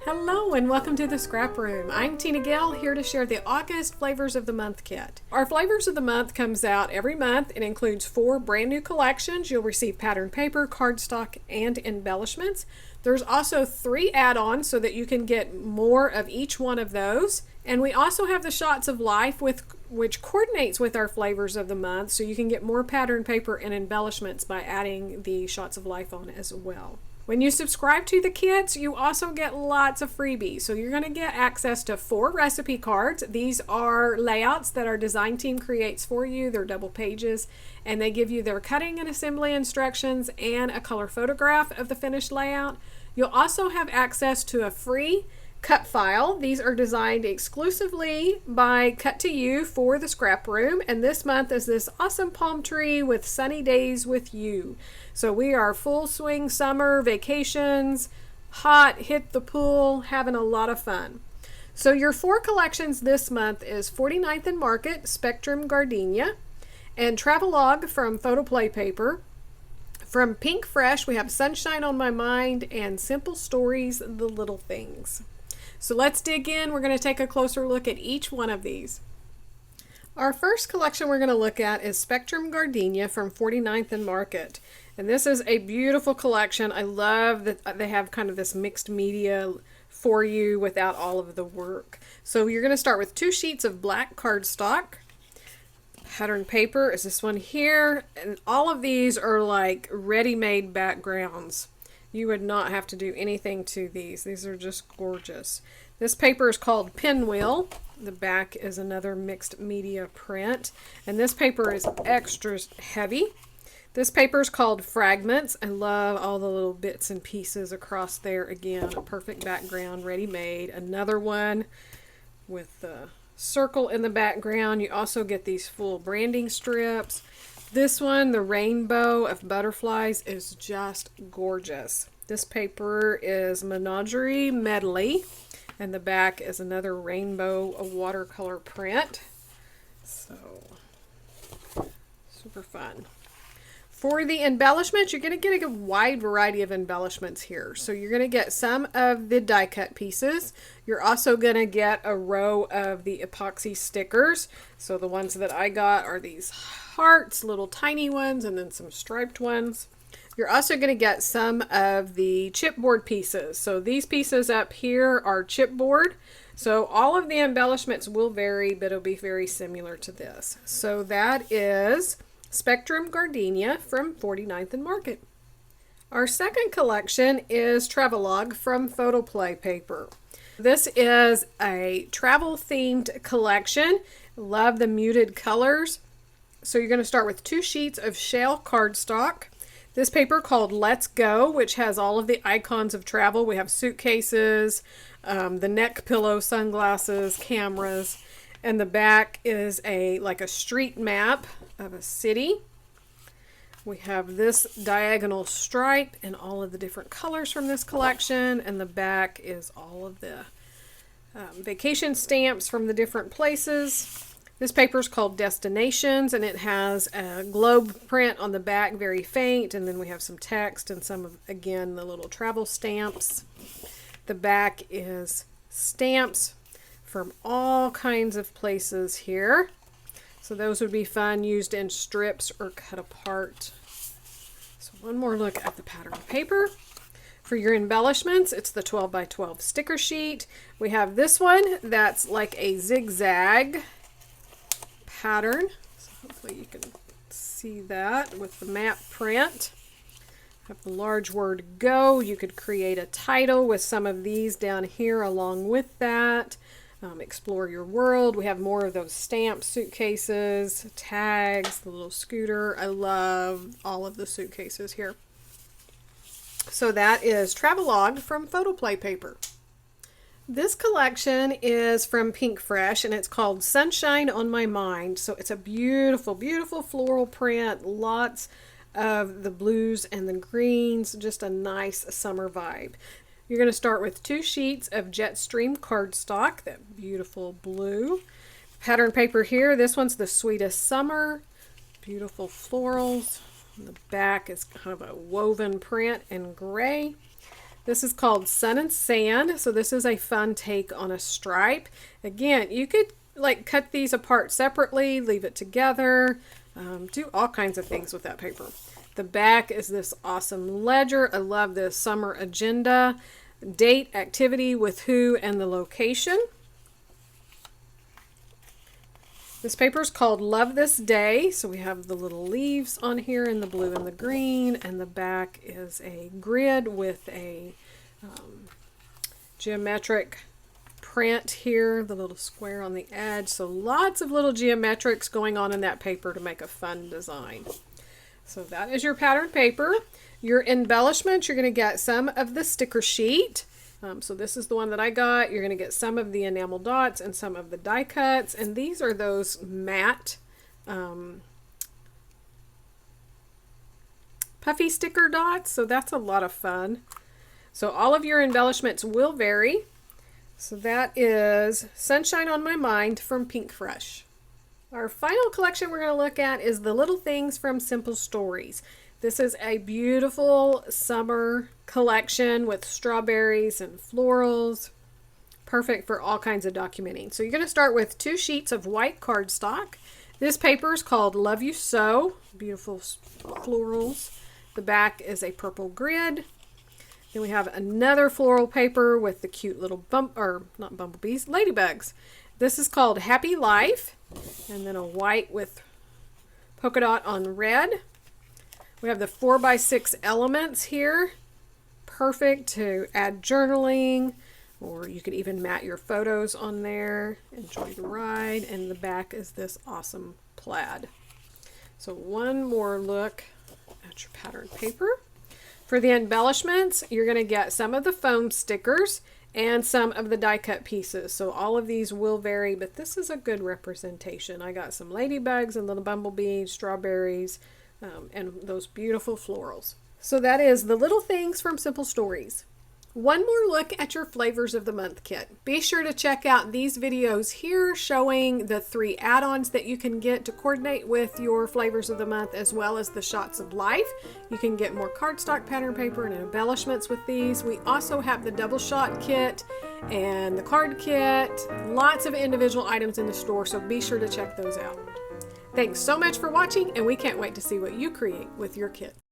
Hello and welcome to the Scrap Room. I'm Tina Gill, here to share the August Flavors of the Month kit. Our Flavors of the Month comes out every month. It includes 4 brand new collections. You'll receive pattern paper, cardstock, and embellishments. There's also 3 add-ons so that you can get more of each one of those. And we also have the Shots of Life, which coordinates with our Flavors of the Month, so you can get more pattern paper and embellishments by adding the Shots of Life on as well. When you subscribe to the kits, you also get lots of freebies. So you're going to get access to 4 recipe cards. These are layouts that our design team creates for you. They're double pages, and they give you their cutting and assembly instructions and a color photograph of the finished layout. You'll also have access to a free cut file. These are designed exclusively by Cut to You for the Scrap Room, and this month is this awesome palm tree with sunny days with you. So we are full swing summer vacations, hot, hit the pool, having a lot of fun. So your 4 collections this month is 49th and Market, Spectrum Gardenia, and Travelogue from Photoplay Paper. From Pink Fresh, we have Sunshine on My Mind and Simple Stories, The Little Things. So let's dig in. We're going to take a closer look at each one of these. Our first collection we're going to look at is Spectrum Gardenia from 49th and Market. And this is a beautiful collection. I love that they have kind of this mixed media for you without all of the work. So you're going to start with 2 sheets of black cardstock. Pattern paper is this one here. And all of these are like ready-made backgrounds. You would not have to do anything to these. These are just gorgeous. This paper is called Pinwheel. The back is another mixed media print. And this paper is extra heavy. This paper is called Fragments. I love all the little bits and pieces across there. Again, a perfect background, ready-made. Another one with the circle in the background. You also get these full branding strips. This one, the Rainbow of Butterflies, is just gorgeous. This paper is Menagerie Medley, and the back is another rainbow watercolor print. So, super fun. For the embellishments, you're going to get a wide variety of embellishments here. So you're going to get some of the die cut pieces. You're also going to get a row of the epoxy stickers. So the ones that I got are these hearts, little tiny ones, and then some striped ones. You're also going to get some of the chipboard pieces. So these pieces up here are chipboard. So all of the embellishments will vary, but it'll be very similar to this. So that is Spectrum Gardenia from 49th and Market. Our second collection is Travelogue from Photoplay Paper. This is a travel themed collection. Love the muted colors. So you're going to start with 2 sheets of shale cardstock. This paper called Let's Go, which has all of the icons of travel. We have suitcases, the neck pillow, sunglasses, cameras, and the back is like a street map of a city. We have this diagonal stripe and all of the different colors from this collection, and the back is all of the vacation stamps from the different places. This paper is called Destinations, and it has a globe print on the back, very faint, and then we have some text and some of, again, the little travel stamps. The back is stamps from all kinds of places here. So those would be fun, used in strips or cut apart. So one more look at the pattern paper. For your embellishments, it's the 12 by 12 sticker sheet. We have this one that's like a zigzag pattern. So hopefully you can see that with the map print. Have the large word Go. You could create a title with some of these down here along with that. Explore your world. We have more of those stamps, suitcases, tags, the little scooter. I love all of the suitcases here. So that is Travelogue from Photoplay Paper. This collection is from Pink Fresh, and it's called Sunshine on My Mind. So it's a beautiful, beautiful floral print. Lots of the blues and the greens. Just a nice summer vibe. You're going to start with 2 sheets of Jetstream cardstock, that beautiful blue. Pattern paper here, this one's the Sweetest Summer. Beautiful florals. The back is kind of a woven print in gray. This is called Sun and Sand. So this is a fun take on a stripe. Again, you could like cut these apart separately, leave it together, do all kinds of things with that paper. The back is this awesome ledger. I love this summer agenda. Date, activity, with who, and the location. This paper is called Love This Day. So we have the little leaves on here in the blue and the green, and the back is a grid with a geometric print here, the little square on the edge. So lots of little geometrics going on in that paper to make a fun design. So that is your pattern paper. Your embellishments, you're going to get some of the sticker sheet. So this is the one that I got. You're going to get some of the enamel dots and some of the die cuts. And these are those matte puffy sticker dots. So that's a lot of fun. So all of your embellishments will vary. So that is Sunshine on My Mind from Pink Fresh. Our final collection we're going to look at is the Little Things from Simple Stories. This is a beautiful summer collection with strawberries and florals. Perfect for all kinds of documenting. So you're going to start with 2 sheets of white cardstock. This paper is called Love You So. Beautiful florals. The back is a purple grid. Then we have another floral paper with the cute little not bumblebees, ladybugs. This is called Happy Life. And then a white with polka dot on red. We have the 4x6 elements here. Perfect to add journaling, or you could even mat your photos on there. Enjoy the ride. And the back is this awesome plaid. So one more look at your pattern paper. For the embellishments, you're going to get some of the foam stickers and some of the die cut pieces. So all of these will vary, but this is a good representation. I got some ladybugs and little bumblebees, strawberries, and those beautiful florals. So that is the Little Things from Simple Stories. One more look at your Flavors of the Month kit. Be sure to check out these videos here showing the 3 add-ons that you can get to coordinate with your Flavors of the Month, as well as the Shots of Life. You can get more cardstock pattern paper and embellishments with these. We also have the double shot kit and the card kit. Lots of individual items in the store, so be sure to check those out. Thanks so much for watching, and we can't wait to see what you create with your kit.